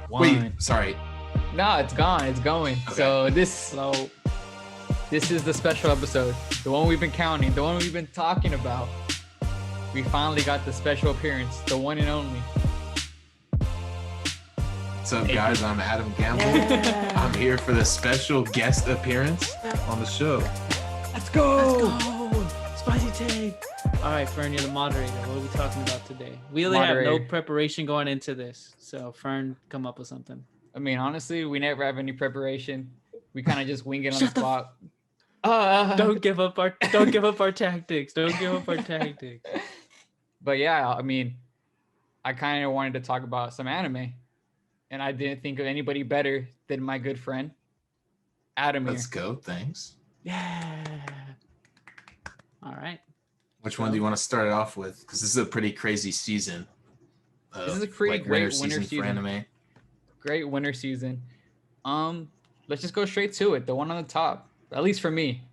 Wait, sorry. No, it's gone. It's going. Okay. So this is the special episode, the one we've been counting, the one we've been talking about. We finally got the special appearance, the one and only. What's up, guys? I'm Adam Gamble. Yeah. I'm here for the special guest appearance on the show. Let's go. Let's go! Spicy take! Alright, Fern, you're the moderator. What are we talking about today? We really have no preparation going into this. So, Fern, come up with something. I mean, honestly, we never have any preparation. We kind of just wing it on the spot. Don't give up our tactics. Don't give up our tactics. But yeah, I mean, I kind of wanted to talk about some anime, and I didn't think of anybody better than my good friend Adam here. Let's go. Thanks. Yeah. All right. Which one do you want to start it off with? Because this is a pretty crazy season. This is a pretty great winter season for anime. Great winter season. Let's just go straight to it. The one on the top, at least for me.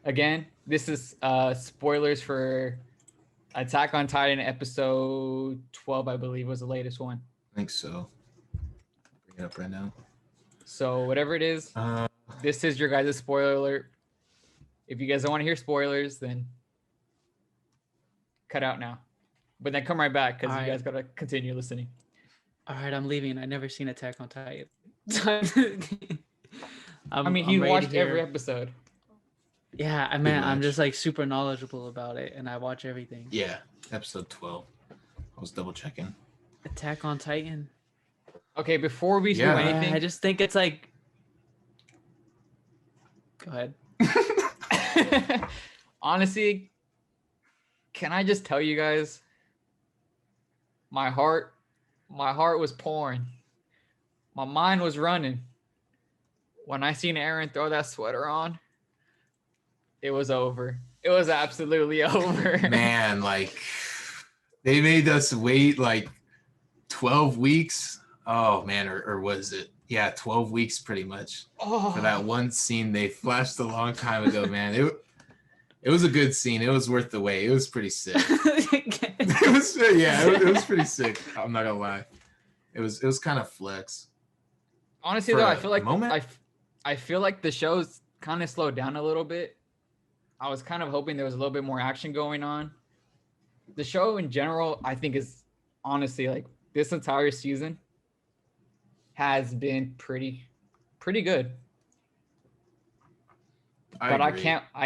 Again, this is spoilers for Attack on Titan episode 12, I believe was the latest one. I think so. Bring it up right now. So whatever it is, this is your guys' spoiler alert. If you guys don't want to hear spoilers, then cut out now. But then come right back because you guys got to continue listening. All right, I'm leaving. I've never seen Attack on Titan. I mean, he watched every episode. Yeah, I'm just like super knowledgeable about it, and I watch everything. Yeah, episode 12. I was double checking. Attack on Titan. Okay, before we do anything, I just think it's like. Go ahead. Honestly, can I just tell you guys? My heart was pouring. My mind was running. When I seen Aaron throw that sweater on, it was over. It was absolutely over. Man, like they made us wait like 12 weeks. Oh man, or was it? Yeah, 12 weeks pretty much for that one scene they flashed a long time ago, man. It was a good scene. It was worth the wait. It was pretty sick. It was pretty sick. I'm not gonna lie. It was kind of flex. Honestly, though, I feel like I feel like the show's kind of slowed down a little bit. I was kind of hoping there was a little bit more action going on. The show in general, I think, is honestly like this entire season has been pretty good. I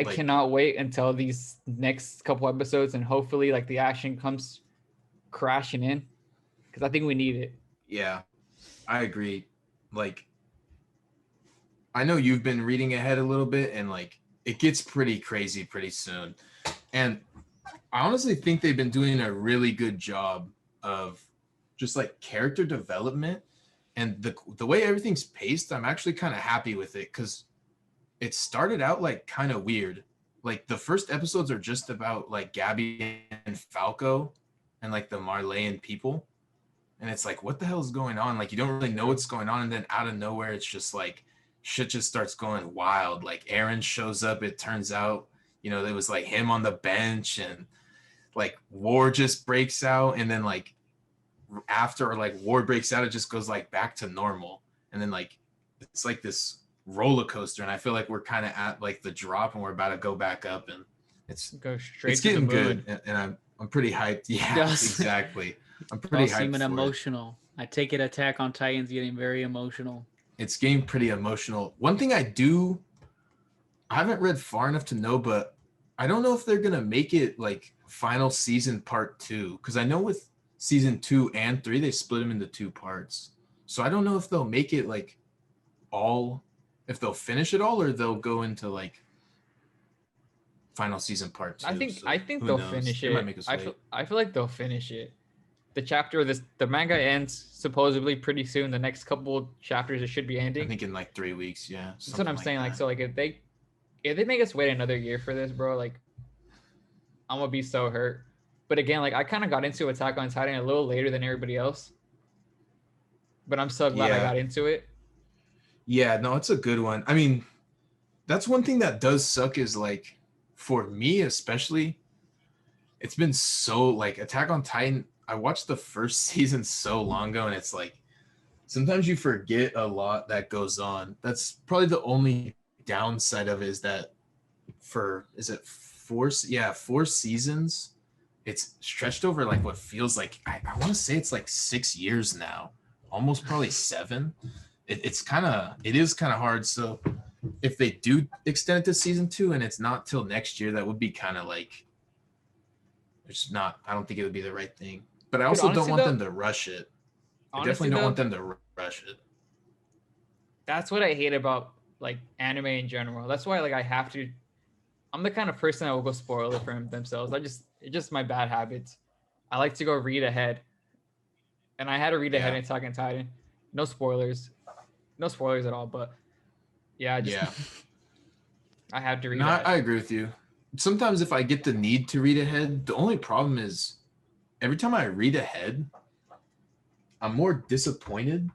cannot wait until these next couple episodes and hopefully like the action comes crashing in because I think we need it. Yeah, I agree. Like, I know you've been reading ahead a little bit and like it gets pretty crazy pretty soon. And I honestly think they've been doing a really good job of just like character development and the way everything's paced. I'm actually kind of happy with it because it started out like kind of weird. Like the first episodes are just about like Gabby and Falco and like the Marleyan people. And it's like, what the hell is going on? Like, you don't really know what's going on. And then out of nowhere, it's just like, shit just starts going wild. Like Aaron shows up. It turns out, it was like him on the bench and like war just breaks out. And then like after like war breaks out, it just goes like back to normal. And then like, it's like this roller coaster. And I feel like we're kind of at like the drop and we're about to go back up and it's getting good. And I'm pretty hyped. Yeah, exactly. I'm pretty hyped for emotional. I take it Attack on Titan's getting very emotional. It's getting pretty emotional. One thing I haven't read far enough to know, but I don't know if they're going to make it like final season part 2. Because I know with season 2 and 3, they split them into 2 parts. So I don't know if they'll make it like if they'll finish it all or they'll go into like final season part 2. I think they'll finish it. I feel like they'll finish it. The manga ends supposedly pretty soon. The next couple chapters it should be ending. I think in like 3 weeks, yeah. That's what I'm saying. Like, so like if they make us wait another year for this, bro, like I'm gonna be so hurt. But again, like I kind of got into Attack on Titan a little later than everybody else. But I'm so glad I got into it. Yeah, no, it's a good one. I mean, that's one thing that does suck is like for me especially, it's been so like Attack on Titan. I watched the first season so long ago, and it's like sometimes you forget a lot that goes on. That's probably the only downside of it is that is it 4 seasons? It's stretched over like what feels like I want to say it's like 6 years now, almost probably 7. It is kind of hard. So if they do extend it to season 2 and it's not till next year, that would be kind of like it's not. I don't think it would be the right thing. But I also don't want them to rush it. I definitely don't want them to rush it. That's what I hate about like anime in general. That's why like I have to. I'm the kind of person that will go spoil it for themselves. It's just my bad habits. I like to go read ahead, and I had to read ahead in Attack on Titan. No spoilers at all. But yeah, I have to read. No, I agree with you. Sometimes if I get the need to read ahead, the only problem is every time I read ahead, I'm more disappointed,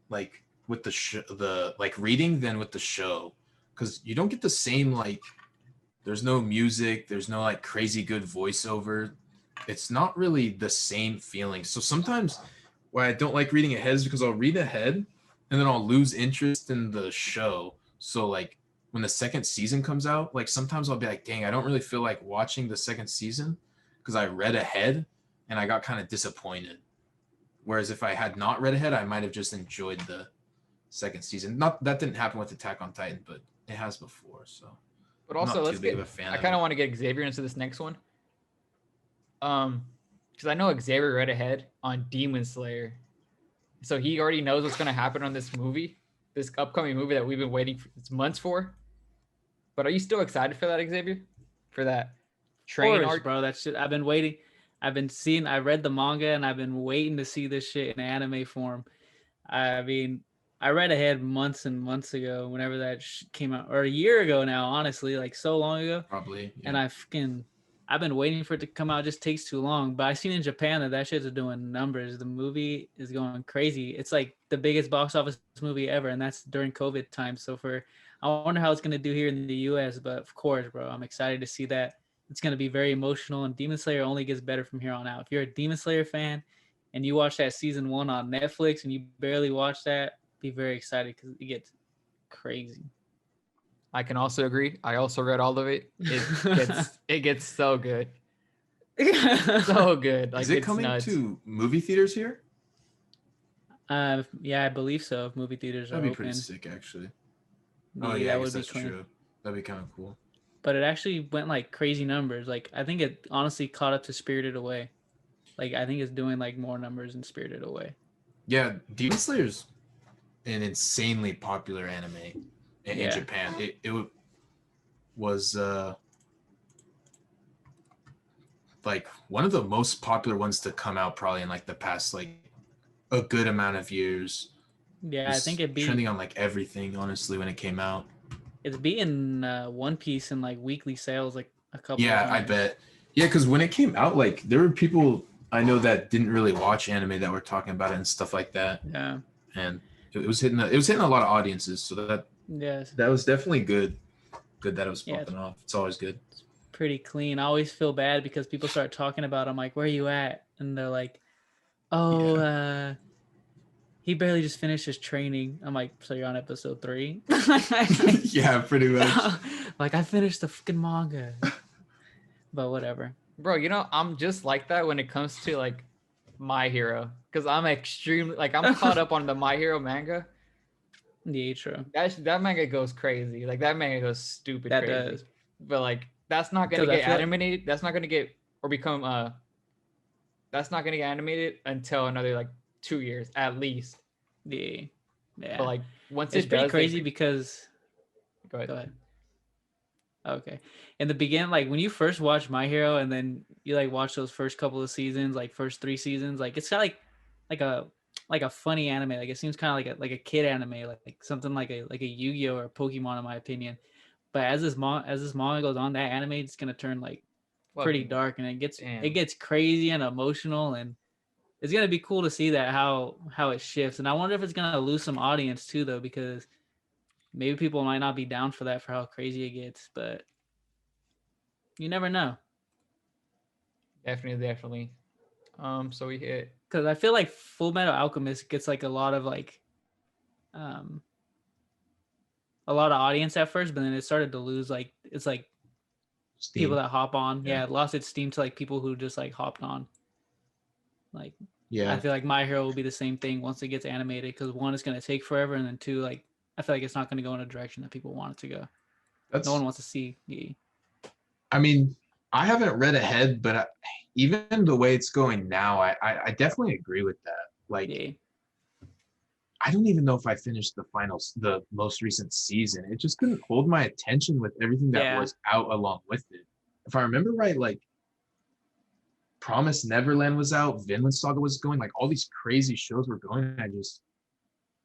like with the like reading than with the show, because you don't get the same like. There's no music. There's no like crazy good voiceover. It's not really the same feeling. So sometimes why I don't like reading ahead is because I'll read ahead and then I'll lose interest in the show. So like when the second season comes out, like sometimes I'll be like, dang, I don't really feel like watching the second season because I read ahead and I got kind of disappointed. Whereas if I had not read ahead, I might have just enjoyed the second season. Not that didn't happen with Attack on Titan, but it has before. So. But also, let's get. I kind of want to get Xavier into this next one. Because I know Xavier read ahead on Demon Slayer, so he already knows what's going to happen on this upcoming movie that we've been waiting for months for. But are you still excited for that, Xavier? For that train arc, bro? That shit. I've been waiting. I read the manga and I've been waiting to see this shit in anime form. I mean. I read ahead months and months ago whenever that came out, or a year ago now, honestly, like so long ago. Probably. Yeah. And I've been waiting for it to come out. It just takes too long. But I seen in Japan that shit's doing numbers. The movie is going crazy. It's like the biggest box office movie ever, and that's during COVID time. So I wonder how it's going to do here in the US, but of course, bro, I'm excited to see that. It's going to be very emotional, and Demon Slayer only gets better from here on out. If you're a Demon Slayer fan and you watch that season 1 on Netflix and you barely watch that, be very excited because it gets crazy. I can also agree. I also read all of it. It gets so good. So good. Like, is it coming to movie theaters here? Yeah, I believe so. If movie theaters That'd are be open. Pretty sick, actually. Oh yeah, that would be true. That'd be kind of cool. But it actually went like crazy numbers. Like I think it honestly caught up to Spirited Away. Like I think it's doing like more numbers than Spirited Away. Yeah, Demon Slayer's an insanely popular anime in Japan. It was like one of the most popular ones to come out probably in like the past like a good amount of years. Yeah, I think it beat trending on like everything honestly when it came out. It's beating One Piece in like weekly sales like a couple of times. I bet. Yeah, because when it came out, like there were people I know that didn't really watch anime that were talking about it and stuff like that. Yeah. And it was hitting a lot of audiences, so that was definitely good that it was popping off. It's always good. It's pretty clean. I always feel bad because people start talking about it. I'm like, where are you at? And they're like, he barely just finished his training. I'm like, so you're on episode 3? Yeah, pretty much. Like I finished the fucking manga. But whatever. Bro, I'm just like that when it comes to like My Hero, because I'm extremely like I'm caught up on the My Hero manga. Yeah, true. That manga goes crazy. Like that manga goes stupid crazy. Does. But like that's not gonna get animated. That's not gonna get or become that's not gonna get animated until another like 2 years at least. Yeah. But like once it's pretty crazy because go ahead. Okay. In the beginning, like when you first watch My Hero and then you like watch those first couple of seasons, like first 3 seasons, like it's got like a funny anime. Like it seems kind of like a kid anime, like something like a Yu-Gi-Oh or a Pokemon in my opinion. But as this manga goes on, that anime is gonna turn like pretty dark and it gets crazy and emotional, and it's gonna be cool to see that how it shifts. And I wonder if it's gonna lose some audience too though, because maybe people might not be down for that for how crazy it gets, but you never know. Definitely. So we hit because I feel like Full Metal Alchemist gets like a lot of audience at first, but then it started to lose like it's like steam. People that hop on. Yeah, it lost its steam to like people who just like hopped on. Like I feel like My Hero will be the same thing once it gets animated, because one, it's gonna take forever, and then two, like I feel like it's not gonna go in a direction that people want it to go. No one wants to see. I mean, I haven't read ahead, but even the way it's going now, I definitely agree with that. Like, I don't even know if I finished the most recent season. It just couldn't hold my attention with everything that was out along with it. If I remember right, like Promised Neverland was out, Vinland Saga was going, like all these crazy shows were going. I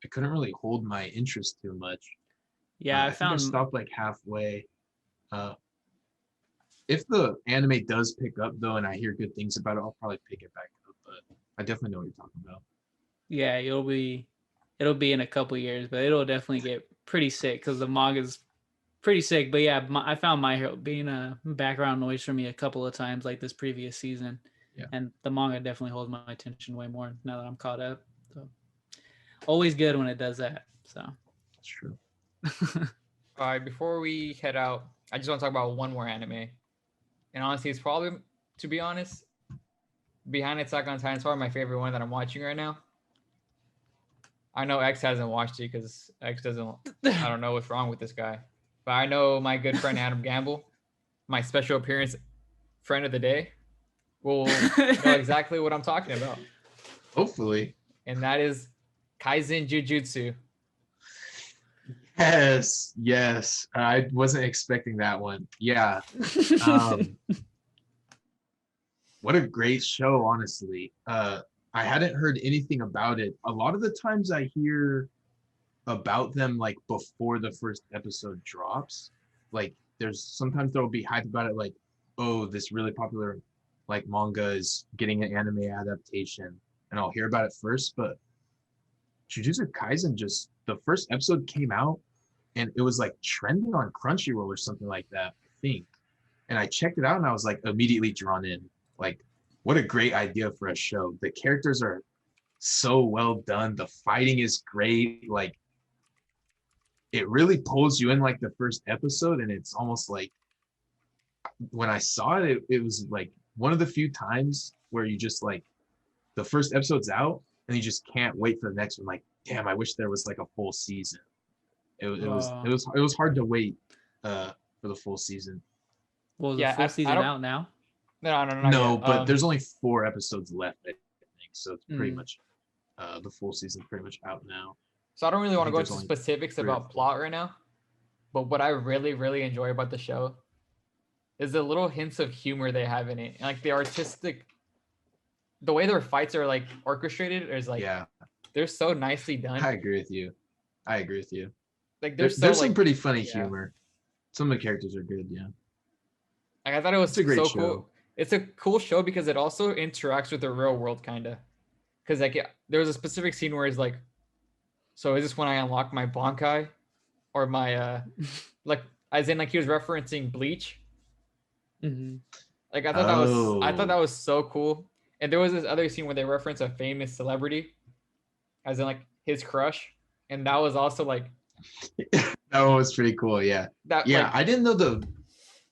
couldn't really hold my interest too much. Yeah, I think I stopped like halfway. If the anime does pick up though, and I hear good things about it, I'll probably pick it back up. But I definitely know what you're talking about. Yeah, it'll be in a couple years, but it'll definitely get pretty sick because the manga's pretty sick. But yeah, I found My Hero being a background noise for me a couple of times, like this previous season. Yeah. And the manga definitely holds my attention way more now that I'm caught up. So always good when it does that. So that's true. All right, before we head out, I just want to talk about one more anime. And honestly, it's probably, to be honest, behind Attack on Titan, it's probably my favorite one that I'm watching right now. I know X hasn't watched it because X doesn't, I don't know what's wrong with this guy. But I know my good friend Adam Gamble, my special appearance friend of the day, will know exactly what I'm talking about. Hopefully. And that is Kaisen Jujutsu. Yes. I wasn't expecting that one. Yeah. What a great show, honestly. I hadn't heard anything about it. A lot of the times I hear about them like before the first episode drops. Like sometimes there'll be hype about it, like, oh, this really popular like manga is getting an anime adaptation, and I'll hear about it first. But Jujutsu Kaisen, just the first episode came out and it was like trending on Crunchyroll or something like that, I think. And I checked it out and I was like immediately drawn in. Like, what a great idea for a show. The characters are so well done. The fighting is great. Like, it really pulls you in like the first episode, and it's almost like when I saw it, it was like one of the few times where you just like the first episode's out and you just can't wait for the next one. Like, damn, I wish there was like a full season. It was hard to wait for the full season. Well, the full season out now? No, but there's only 4 episodes left, I think. So it's pretty much the full season's pretty much out now. So I don't really want to go into specifics about plot right now, but what I really, really enjoy about the show is the little hints of humor they have in it. And like the way their fights are like orchestrated is like, they're so nicely done. I agree with you. Like there's some pretty funny humor. Some of the characters are good, yeah. Like I thought it was so cool. It's a cool show because it also interacts with the real world, kind of. Because like there was a specific scene where he's like, so is this when I unlock my Bankai, or my like as in like he was referencing Bleach. Mm-hmm. Like I thought that was so cool. And there was this other scene where they reference a famous celebrity, as in like his crush, and that was also like that one was pretty cool. Yeah. I didn't know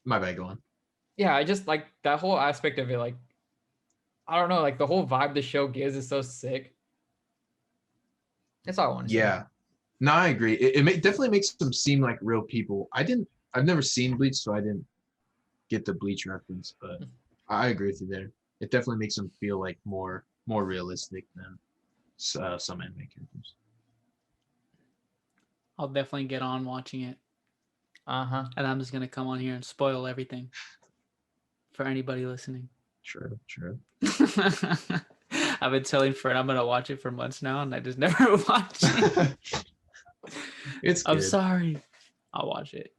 my bad, go on. Yeah, I just like that whole aspect of it. Like, I don't know, like the whole vibe the show gives is so sick. That's all I want to say. Yeah. No, I agree. It definitely makes them seem like real people. I've never seen Bleach, so I didn't get the Bleach reference, but I agree with you there. It definitely makes them feel like more realistic than some anime characters. I'll definitely get on watching it. And I'm just gonna come on here and spoil everything for anybody listening. True. I've been telling Fred I'm gonna watch it for months now, and I just never watch it. It's good. I'm sorry. I'll watch it.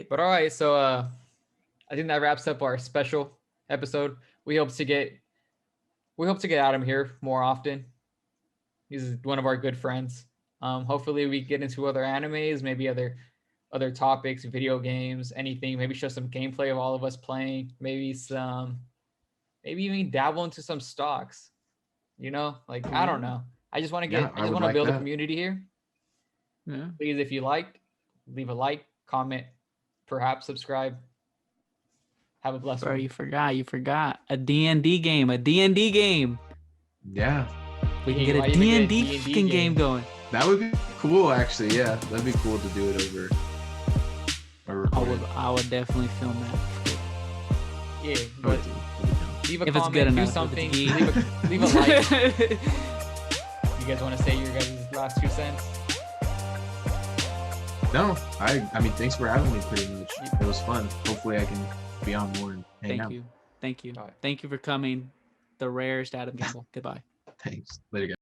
But all right, so I think that wraps up our special episode. We hope to get Adam here more often. He's one of our good friends. Hopefully we get into other animes, maybe other topics, video games, anything. Maybe show some gameplay of all of us playing. Maybe some maybe even dabble into some stocks. You know, like I don't know. I just want to I just would want to like build a that. community here. Yeah. Please, if you liked, leave a like, comment, perhaps subscribe. Have a blessed Bro, one. you forgot a D&D game. Yeah. We can get a D&D fucking game going. That would be cool, actually. Yeah, that'd be cool to do it over. I would definitely film that. Yeah, but leave a if comment, it's good enough, do something, leave a like. You guys want to say your guys' last 2 cents? No, I mean, thanks for having me. Pretty much, it was fun. Hopefully, I can be on more and hang out. Thank you. Right. Thank you for coming. The rarest Adam Gamble. Goodbye. Thanks. Later, guys.